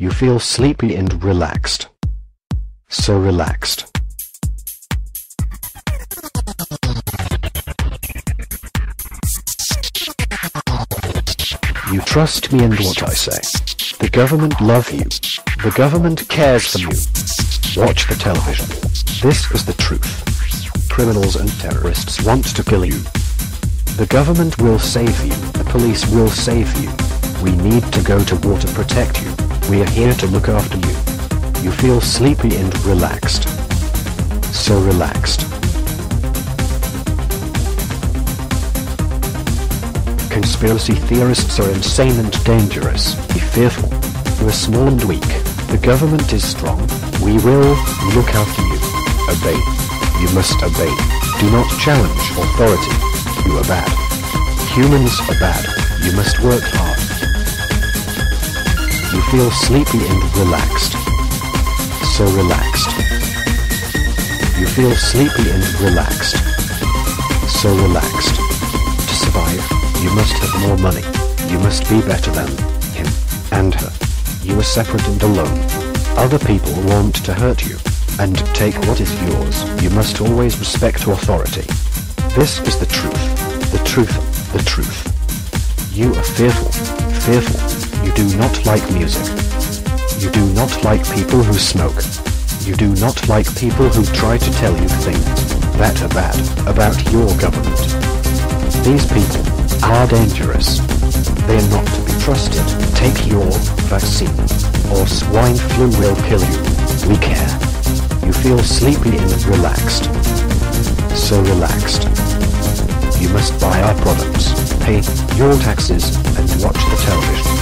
You feel sleepy and relaxed. So relaxed. You trust me and what I say. The government love you. The government cares for you. Watch the television. This is the truth. Criminals and terrorists want to kill you. The government will save you. The police will save you. We need to go to war to protect you. We are here to look after you. You feel sleepy and relaxed. So relaxed. Conspiracy theorists are insane and dangerous. Be fearful. You are small and weak. The government is strong. We will look after you. Obey. You must obey. Do not challenge authority. You are bad. Humans are bad. You must work hard. You feel sleepy and relaxed. So relaxed. You feel sleepy and relaxed. So relaxed. To survive, you must have more money. You must be better than him and her. You are separate and alone. Other people want to hurt you and take what is yours. You must always respect authority. This is the truth. The truth. The truth. You are fearful. Fearful. You do not like music. You do not like people who smoke. You do not like people who try to tell you things that are bad about your government. These people are dangerous. They are not to be trusted. Take your vaccine, or swine flu will kill you. We care. You feel sleepy and relaxed. So relaxed. You must buy our products, pay your taxes, and watch the television.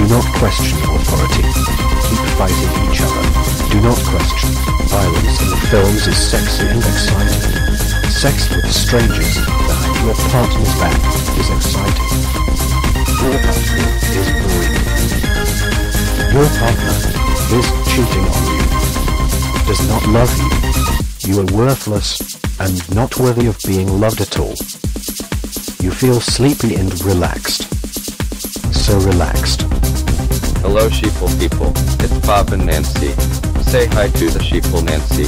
Do not question authority. Keep fighting each other. Do not question. Violence in films is sexy and exciting. Sex with strangers behind your partner's back is exciting. Your partner is boring. Your partner is cheating on you. Does not love you. You are worthless and not worthy of being loved at all. You feel sleepy and relaxed. So relaxed. Hello sheeple people, it's Bob and Nancy. Say hi to the sheeple Nancy.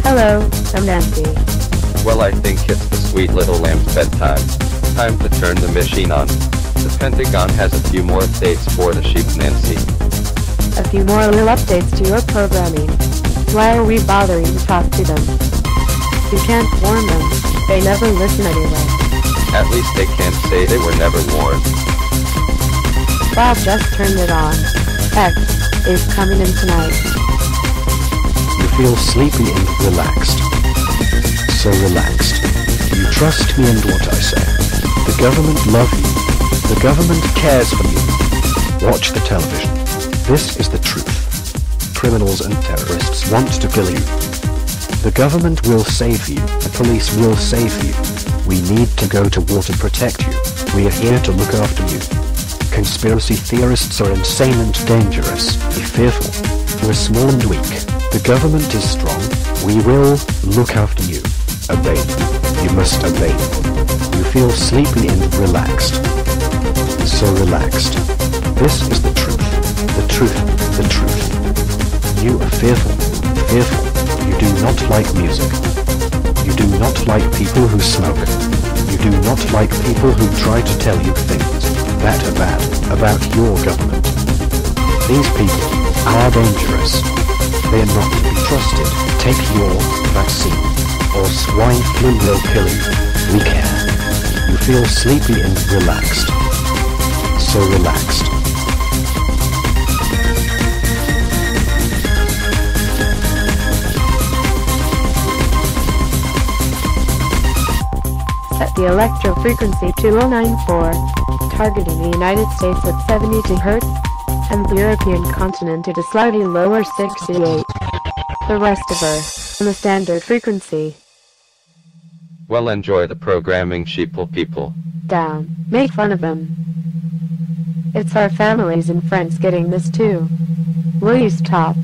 Hello, I'm Nancy. Well, I think it's the sweet little lamb's bedtime. Time to turn the machine on. The Pentagon has a few more updates for the sheep Nancy. A few more little updates to your programming. Why are we bothering to talk to them? You can't warn them. They never listen anyway. At least they can't say they were never warned. Bob just turned it on. X is coming in tonight. You feel sleepy and relaxed. So relaxed. You trust me and what I say. The government love you. The government cares for you. Watch the television. This is the truth. Criminals and terrorists want to kill you. The government will save you. The police will save you. We need to go to war to protect you. We are here to look after you. Conspiracy theorists are insane and dangerous. Be fearful. You are small and weak. The government is strong. We will look after you. Obey. You must obey. You feel sleepy and relaxed. So relaxed. This is the truth. The truth. The truth. You are fearful. Fearful. You do not like music. You do not like people who smoke. You do not like people who try to tell you things that are bad about your government. These people are dangerous. They are not to be trusted. Take your vaccine, or swine flu will kill you. We care. You feel sleepy and relaxed. So relaxed. Set the electro frequency to 094, targeting the United States at 72 Hz, and the European continent at a slightly lower 68. The rest of Earth on the standard frequency. Well, enjoy the programming sheeple people. Down. Make fun of them. It's our families and friends getting this too. Will you stop?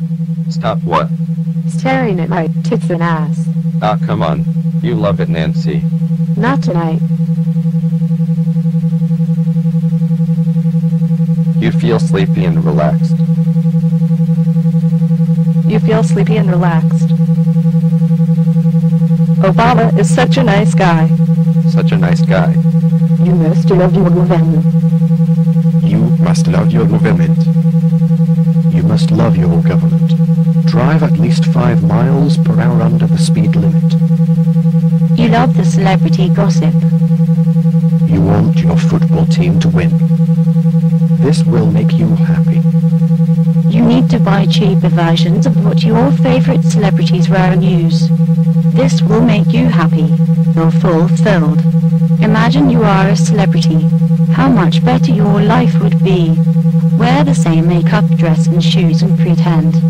Stop what? Staring at my tits and ass. Ah, come on. You love it, Nancy. Not tonight. You feel sleepy and relaxed. You feel sleepy and relaxed. Obama is such a nice guy. Such a nice guy. You must love your government. You must love your government. You must love your government. Drive at least 5 miles per hour under the speed limit. You love the celebrity gossip. You want your football team to win. This will make you happy. You need to buy cheaper versions of what your favorite celebrities wear and use. This will make you happy. You're fulfilled. Imagine you are a celebrity. How much better your life would be. Wear the same makeup, dress and shoes and pretend.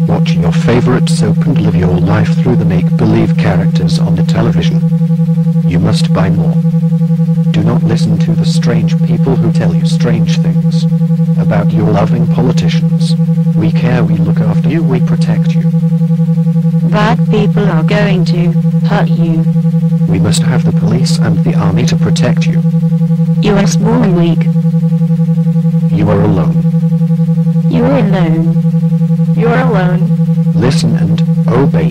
Watch your favorite soap and live your life through the make-believe characters on the television. You must buy more. Do not listen to the strange people who tell you strange things about your loving politicians. We care, we look after you, we protect you. Bad people are going to hurt you. We must have the police and the army to protect you. You are small and weak. You are alone. You are alone. You are alone. Listen and obey.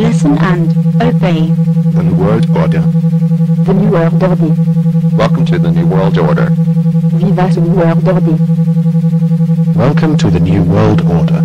Listen and obey. The New World Order. The New World Order. Welcome to the New World Order. Viva ce New World Order. Welcome to the New World Order.